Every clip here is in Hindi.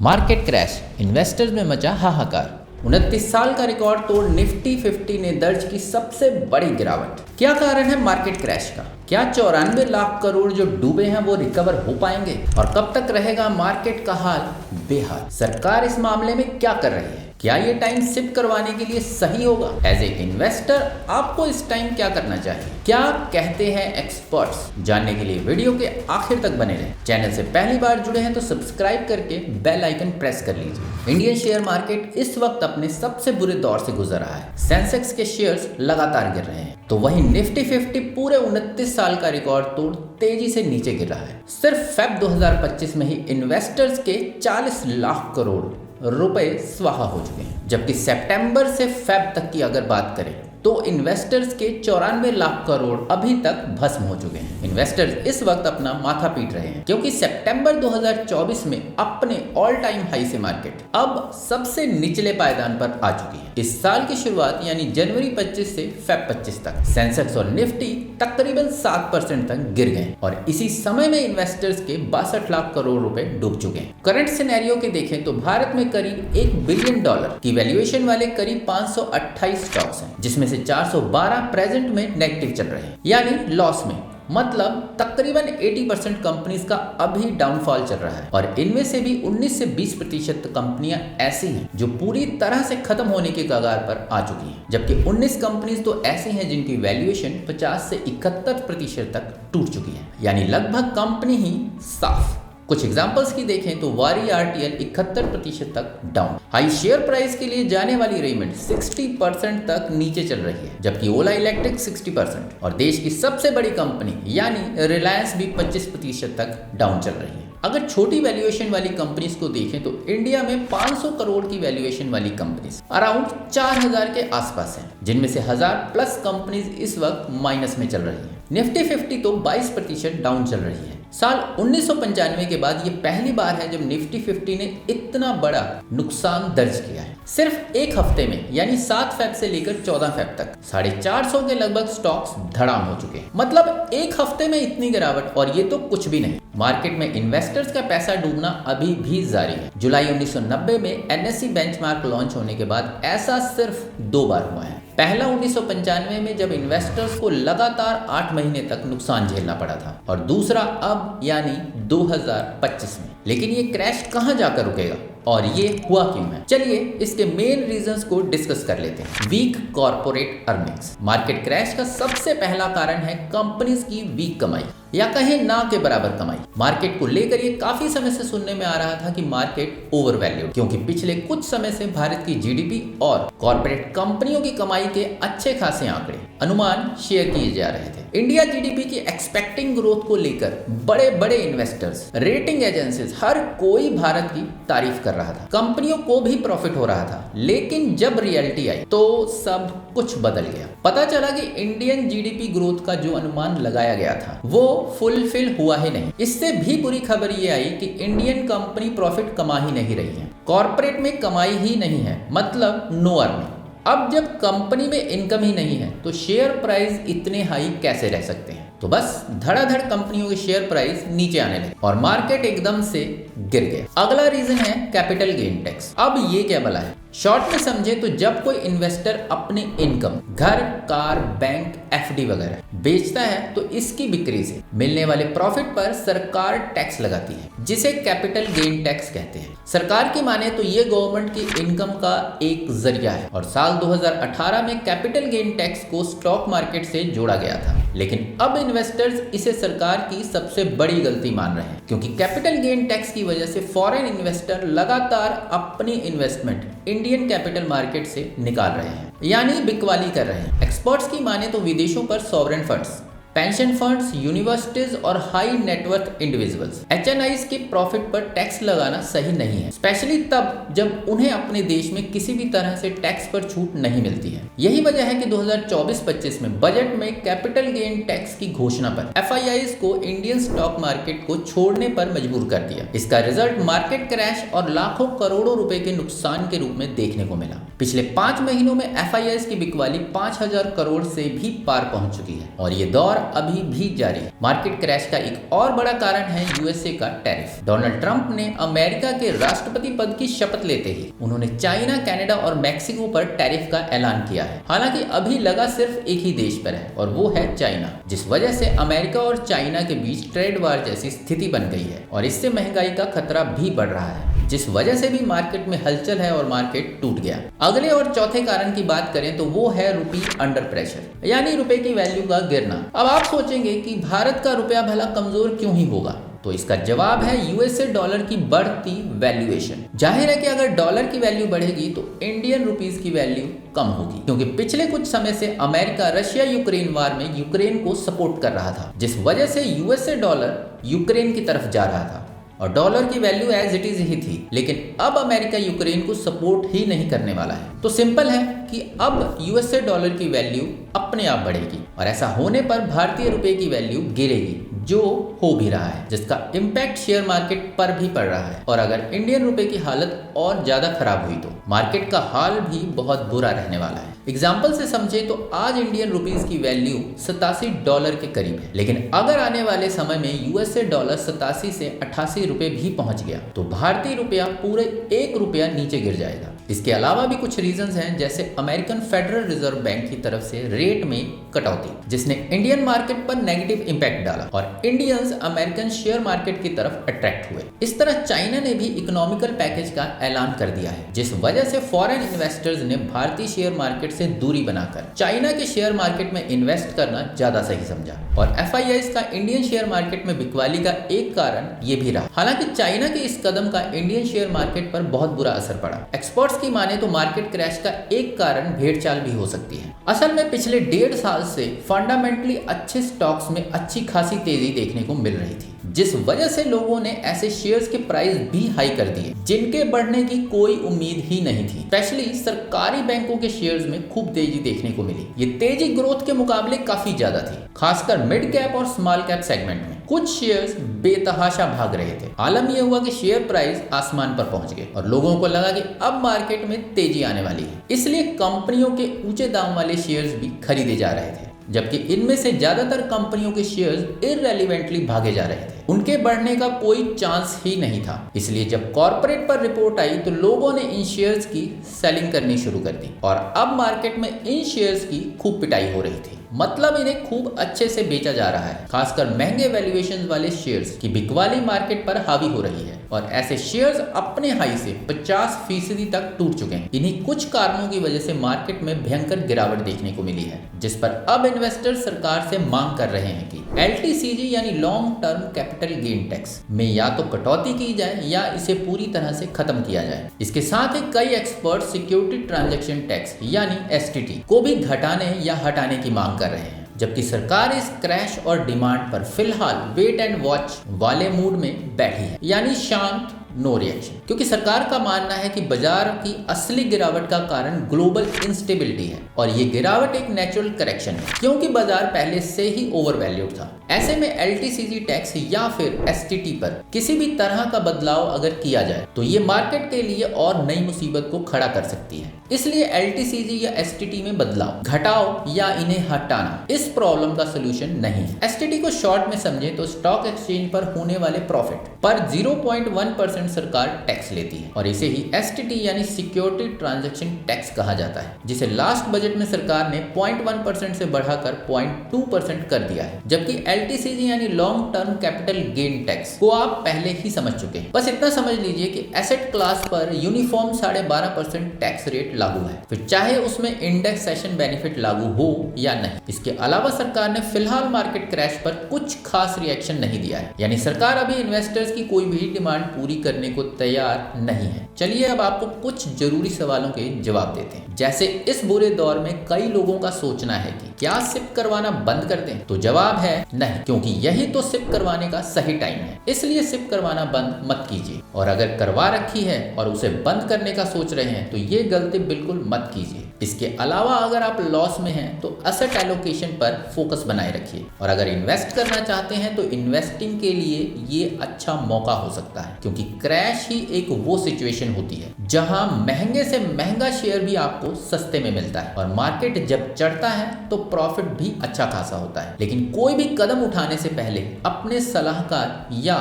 मार्केट क्रैश, इन्वेस्टर्स में मचा हाहाकार। 29 साल का रिकॉर्ड तोड़ निफ्टी 50 ने दर्ज की सबसे बड़ी गिरावट। क्या कारण है मार्केट क्रैश का? क्या 94 लाख करोड़ जो डूबे हैं वो रिकवर हो पाएंगे? और कब तक रहेगा मार्केट का हाल बेहाल? सरकार इस मामले में क्या कर रही है? क्या ये टाइम सिप करवाने के लिए सही होगा? एज ए इन्वेस्टर आपको इस टाइम क्या करना चाहिए? क्या कहते हैं एक्सपर्ट्स? जानने के लिए वीडियो के आखिर तक बने रहें। चैनल से पहली बार जुड़े हैं तो सब्सक्राइब करके बेल आइकन प्रेस कर लीजिए। इंडियन शेयर मार्केट इस वक्त अपने सबसे बुरे दौर से गुजर रहा है। सेंसेक्स के शेयर्स लगातार गिर रहे हैं, तो वहीं निफ्टी 50 पूरे 29 साल का रिकॉर्ड तोड़ तेजी से नीचे गिर रहा है। सिर्फ फेब 2025 में ही इन्वेस्टर्स के 40 लाख करोड़ रुपए स्वाहा हो चुके हैं, जबकि सितंबर से फेब तक की अगर बात करें तो इन्वेस्टर्स के 94 लाख करोड़ अभी तक भस्म हो चुके हैं। इन्वेस्टर्स इस वक्त अपना माथा पीट रहे हैं क्योंकि सितंबर 2024 में अपने ऑल टाइम हाई से मार्केट अब सबसे निचले पायदान पर आ चुकी है। इस साल की शुरुआत यानी जनवरी 25 से फेब 25 तक सेंसेक्स और निफ्टी तकरीबन 7% तक गिर गए और इसी समय में इन्वेस्टर्स के 62 लाख करोड़ रुपए डूब चुके हैं। करंट सिनेरियो के देखें तो भारत में करीब $1 बिलियन की वैल्यूएशन वाले करीब 528 स्टॉक्स हैं, जिसमें से 412 प्रेजेंट में नेगेटिव चल रहे हैं यानी लॉस में। मतलब तकरीबन 80% कंपनीज का अभी डाउनफॉल चल रहा है और इनमें से भी 19 से 20% कंपनियां ऐसी हैं जो पूरी तरह से खत्म होने के कगार पर आ चुकी हैं, जबकि 19 कंपनीज तो ऐसी हैं जिनकी वैल्यूएशन 50 से 71% तक टूट चुकी है, यानी लगभग कंपनी ही साफ। कुछ एग्जांपल्स की देखें तो वारी आरटीएल 71% तक डाउन। हाई शेयर प्राइस के लिए जाने वाली रेमंड 60% तक नीचे चल रही है, जबकि ओला इलेक्ट्रिक 60% और देश की सबसे बड़ी कंपनी यानी रिलायंस भी 25% तक डाउन चल रही है। अगर छोटी वैल्यूएशन वाली कंपनीज को देखें तो इंडिया में 500 करोड़ की वैल्यूएशन वाली कंपनीज अराउंड 4000 के आसपास हैं, जिनमें से 1000+ कंपनीज इस वक्त माइनस में चल रही हैं। निफ्टी 50 तो 22% डाउन चल रही है। साल 1995 के बाद ये पहली बार है जब निफ्टी 50 ने इतना बड़ा नुकसान दर्ज किया है। सिर्फ एक हफ्ते में यानी 7 फेब से लेकर 14 फेब तक 450 के लगभग स्टॉक्स धड़ाम हो चुके हैं। मतलब एक हफ्ते में इतनी गिरावट, और ये तो कुछ भी नहीं। मार्केट में इन्वेस्टर्स का पैसा डूबना अभी भी जारी है। जुलाई 1990 में एनएसई बेंचमार्क लॉन्च होने के बाद ऐसा सिर्फ 2 बार हुआ है। पहला 1995 में जब इन्वेस्टर्स को लगातार 8 महीने तक नुकसान झेलना पड़ा था, और दूसरा अब यानी 2025 में। लेकिन ये क्रैश कहां जाकर रुकेगा और ये हुआ क्यों है? चलिए इसके मेन रीजंस को डिस्कस कर लेते हैं। Weak corporate earnings. Market crash का सबसे पहला कारण है कंपनीज की वीक कमाई, या कहें ना के बराबर कमाई। मार्केट को लेकर ये काफी समय से सुनने में आ रहा था कि मार्केट ओवरवैल्यूड, क्योंकि पिछले कुछ समय से भारत की जीडीपी और कॉर्पोरेट कंपनियों की कमाई के अच्छे खासे आंकड़े अनुमान शेयर किए जा रहे थे। इंडिया जीडीपी की एक्सपेक्टिंग ग्रोथ को लेकर बड़े बड़े इन्वेस्टर्स, रेटिंग एजेंसीज, हर कोई भारत की तारीफ कर रहा था। कंपनियों को भी प्रॉफिट हो रहा था, लेकिन जब रियलिटी आई तो सब कुछ बदल गया। पता चला कि इंडियन जीडीपी ग्रोथ का जो अनुमान लगाया गया था वो फुलफिल हुआ ही नहीं। इससे भी बुरी खबर ये आई कि इंडियन कंपनी प्रॉफिट कमा ही नहीं रही है, कॉर्पोरेट में कमाई ही नहीं है, मतलब नो अर्निंग। अब जब कंपनी में इनकम ही नहीं है तो शेयर प्राइस इतने हाई कैसे रह सकते हैं? तो बस धड़ाधड़ कंपनियों के शेयर प्राइस नीचे आने लगे और मार्केट एकदम से गिर गया। अगला रीजन है कैपिटल गेन टैक्स। अब ये क्या भला है? शॉर्ट में समझे तो जब कोई इन्वेस्टर अपने इनकम, घर, कार, बैंक, एफडी वगैरह बेचता है तो इसकी बिक्री से मिलने वाले प्रॉफिट पर सरकार टैक्स लगाती है, जिसे कैपिटल गेन टैक्स कहते हैं। सरकार की माने तो ये गवर्नमेंट की इनकम का एक जरिया है और साल 2018 में कैपिटल गेन टैक्स को स्टॉक मार्केट से जोड़ा गया था। लेकिन अब इन्वेस्टर्स इसे सरकार की सबसे बड़ी गलती मान रहे हैं, क्योंकि कैपिटल गेन टैक्स की वजह से फॉरेन इन्वेस्टर लगातार अपनी इन्वेस्टमेंट इंडियन कैपिटल मार्केट से निकाल रहे हैं, यानी बिकवाली कर रहे हैं। एक्सपर्ट्स की माने तो विदेशों पर sovereign funds, pension funds, universities और हाई नेटवर्थ इंडिविजुअल्स, एचएनआईज के प्रॉफिट पर टैक्स लगाना सही नहीं है, स्पेशली तब जब उन्हें अपने देश में किसी भी तरह से टैक्स पर छूट नहीं मिलती है। यही वजह है कि 2024-25 में बजट में कैपिटल गेन टैक्स की घोषणा पर एफआईआईज को इंडियन स्टॉक मार्केट को छोड़ने पर मजबूर कर दिया। इसका रिजल्ट मार्केट क्रैश और लाखों करोड़ों रुपए के नुकसान के रूप में देखने को मिला। पिछले 5 महीनों में एफआईआईज की बिकवाली 5000 करोड़ से भी पार पहुंच चुकी है और ये दौर अभी भी जारी है। मार्केट क्रैश का एक और बड़ा कारण है यूएसए का टैरिफ। डोनाल्ड ट्रंप ने अमेरिका के राष्ट्रपति पद की शपथ लेते ही उन्होंने चाइना, कनाडा और मैक्सिको पर टैरिफ का ऐलान किया है। हालांकि अभी लगा सिर्फ एक ही देश पर है और वो है चाइना, जिस वजह से अमेरिका और चाइना के बीच ट्रेड वार जैसी स्थिति बन गई है और इससे महंगाई का खतरा भी बढ़ रहा है, जिस वजह से भी मार्केट में हलचल है और मार्केट टूट गया। अगले और चौथे कारण की बात करें तो वो है रुपी अंडर प्रेशर, यानी रुपए की वैल्यू का गिरना। अब आप सोचेंगे कि भारत का रुपया भला कमजोर क्यों ही होगा, तो इसका जवाब है यूएसए डॉलर की बढ़ती वैल्यूएशन। जाहिर है कि अगर डॉलर की वैल्यू बढ़ेगी तो इंडियन रुपीस की वैल्यू कम होगी, क्योंकि पिछले कुछ समय से अमेरिका रशिया यूक्रेन वार में यूक्रेन को सपोर्ट कर रहा था, जिस वजह से यूएसए डॉलर यूक्रेन की तरफ जा रहा था और डॉलर की वैल्यू एज इट इज ही थी। लेकिन अब अमेरिका यूक्रेन को सपोर्ट ही नहीं करने वाला है, तो सिंपल है कि अब यूएसए डॉलर की वैल्यू अपने आप बढ़ेगी और ऐसा होने पर भारतीय रुपए की वैल्यू गिरेगी, जो हो भी रहा है, जिसका इम्पैक्ट शेयर मार्केट पर भी पड़ रहा है। और अगर इंडियन रुपए की हालत और ज्यादा खराब हुई तो मार्केट का हाल भी बहुत बुरा रहने वाला है। एग्जाम्पल से समझे तो आज इंडियन रुपीस की वैल्यू $87 के करीब है, लेकिन अगर आने वाले समय में यूएसए डॉलर 87 से 88 रुपए भी पहुंच गया तो भारतीय रुपया पूरे ₹1 नीचे गिर जाएगा। इसके अलावा भी कुछ रीजंस हैं, जैसे अमेरिकन फेडरल रिजर्व बैंक की तरफ से रेट में कटौती, जिसने इंडियन मार्केट पर नेगेटिव इंपैक्ट डाला और इंडियंस अमेरिकन शेयर मार्केट की तरफ अट्रैक्ट हुए। इस तरह चाइना ने भी इकोनॉमिकल पैकेज का ऐलान कर दिया है, जिस वजह से फॉरेन इन्वेस्टर्स ने भारतीय शेयर मार्केट से दूरी बनाकर चाइना के शेयर मार्केट में इन्वेस्ट करना ज्यादा सही समझा और एफआईआईज का इंडियन शेयर मार्केट में बिकवाली का एक कारण ये भी रहा। हालांकि चाइना के इस कदम का इंडियन शेयर मार्केट पर बहुत बुरा असर पड़ा। एक्सपर्ट्स की माने तो मार्केट क्रैश का एक कारण भेड़चाल भी हो सकती है। असल में पिछले 1.5 साल से फंडामेंटली अच्छे स्टॉक्स में अच्छी खासी तेजी देखने को मिल रही थी, जिस वजह से लोगों ने ऐसे शेयर्स के प्राइस भी हाई कर दिए जिनके बढ़ने की कोई उम्मीद ही नहीं थी। स्पेशली सरकारी बैंकों के शेयर्स में खूब तेजी देखने को मिली। ये तेजी ग्रोथ के मुकाबले काफी ज्यादा थी, खासकर मिड कैप और स्मॉल कैप सेगमेंट में। कुछ शेयर्स बेतहाशा भाग रहे थे। आलम यह हुआ कि शेयर प्राइस आसमान पर पहुंच गए और लोगों को लगा कि अब मार्केट में तेजी आने वाली है, इसलिए कंपनियों के ऊंचे दाम वाले शेयर्स भी खरीदे जा रहे थे, जबकि इनमें से ज्यादातर कंपनियों के शेयर्स इररेलेवेंटली भागे जा रहे थे। उनके बढ़ने का कोई चांस ही नहीं था। इसलिए जब कॉर्पोरेट पर रिपोर्ट आई तो लोगों ने इन शेयर्स की सेलिंग करनी शुरू कर दी और अब मार्केट में इन शेयर्स की खूब पिटाई हो रही थी। मतलब इन्हें खूब अच्छे से बेचा जा रहा है। खासकर महंगे वैल्यूएशन वाले शेयर्स की बिकवाली मार्केट पर हावी हो रही है और ऐसे शेयर्स अपने हाई से 50% तक टूट चुके हैं। इन्हीं कुछ कारणों की वजह से मार्केट में भयंकर गिरावट देखने को मिली है, जिस पर अब इन्वेस्टर सरकार से मांग कर रहे हैं कि LTCG यानी long term capital gain tax में या तो कटौती की जाए या इसे पूरी तरह से खत्म किया जाए। इसके साथ ही कई एक्सपर्ट सिक्योरिटी ट्रांजैक्शन टैक्स यानी STT को भी घटाने या हटाने की मांग कर रहे हैं, जबकि सरकार इस क्रैश और डिमांड पर फिलहाल वेट एंड वॉच वाले मूड में बैठी है, यानी शांत नो रिएक्शन, क्योंकि सरकार का मानना है कि बाजार की असली गिरावट का कारण ग्लोबल इंस्टेबिलिटी है और ये गिरावट एक नेचुरल करेक्शन है, क्योंकि बाजार पहले से ही ओवरवैल्यूड था। ऐसे में LTCG टैक्स या फिर STT पर किसी भी तरह का बदलाव अगर किया जाए तो ये मार्केट के लिए और नई मुसीबत को खड़ा कर सकती है। इसलिए LTCG या STT में बदलाव, घटाओ या इन्हें हटाना इस प्रॉब्लम का सोल्यूशन नहीं है। STT को शॉर्ट में समझे तो स्टॉक एक्सचेंज पर होने वाले प्रॉफिट पर 0.1% सरकार टैक्स लेती है और इसे ही STT यानी सिक्योरिटी ट्रांजैक्शन टैक्स कहा जाता है, जिसे लास्ट बजट में सरकार ने 0.1% से बढ़ाकर 0.2% कर दिया है। जबकि LTCG यानी long term capital gain tax को आप पहले ही समझ चुके हैं। बस इतना समझ लीजिए कि एसेट क्लास पर यूनिफॉर्म 12.5% टैक्स रेट लागू है, फिर चाहे उसमें इंडेक्सेशन बेनिफिट लागू हो या नहीं। इसके अलावा सरकार ने फिलहाल मार्केट क्रैश पर कुछ खास रिएक्शन नहीं दिया है, यानी सरकार अभी इन्वेस्टर्स की कोई भी डिमांड पूरी करने को तैयार नहीं है। चलिए अब आपको कुछ जरूरी सवालों के जवाब देते हैं। जैसे इस बुरे दौर में कई लोगों का सोचना है कि क्या सिप करवाना बंद कर दें, तो जवाब है नहीं, क्योंकि यही तो सिप करवाने का सही टाइम है। इसलिए सिप करवाना बंद मत कीजिए और अगर करवा रखी है और उसे बंद करने का सोच रहे हैं तो ये गलती बिल्कुल मत कीजिए। इसके अलावा अगर आप लॉस में हैं तो एसेट एलोकेशन पर फोकस बनाए रखिए, और अगर इन्वेस्ट करना चाहते हैं तो इन्वेस्टिंग के लिए ये अच्छा मौका हो सकता है, क्योंकि क्रैश ही एक वो सिचुएशन होती है जहां महंगे से महंगा शेयर भी आपको सस्ते में मिलता है, और मार्केट जब चढ़ता है तो प्रॉफिट भी अच्छा खासा होता है। लेकिन कोई भी कदम उठाने से पहले अपने सलाहकार या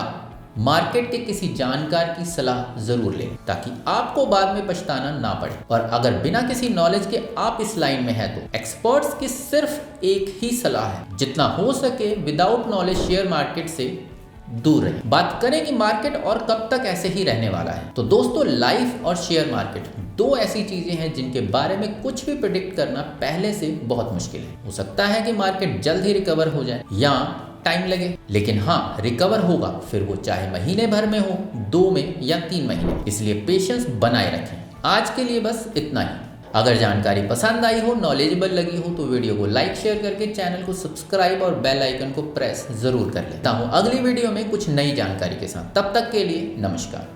मार्केट के किसी जानकार की सलाह जरूर लें, ताकि आपको बाद में पछताना ना पड़े। और अगर बिना किसी नॉलेज के आप इस लाइन में हैं तो एक्सपर्ट्स की सिर्फ एक ही सलाह है, जितना हो सके विदाउट नॉलेज शेयर मार्केट से दूर रहे। बात करें कि मार्केट और कब तक ऐसे ही रहने वाला है, तो दोस्तों लाइफ और शेयर मार्केट दो ऐसी चीजें हैं जिनके बारे में कुछ भी प्रिडिक्ट करना पहले से बहुत मुश्किल है। हो सकता है कि मार्केट जल्द ही रिकवर हो जाए या टाइम लगे, लेकिन हाँ रिकवर होगा, फिर वो चाहे महीने भर में हो, 2 में या 3 महीने। इसलिए पेशेंस बनाए रखें। आज के लिए बस इतना ही। अगर जानकारी पसंद आई हो, नॉलेजेबल लगी हो, तो वीडियो को लाइक शेयर करके चैनल को सब्सक्राइब और बेल आइकन को प्रेस जरूर कर लेता हूँ अगली वीडियो में कुछ नई जानकारी के साथ। तब तक के लिए नमस्कार।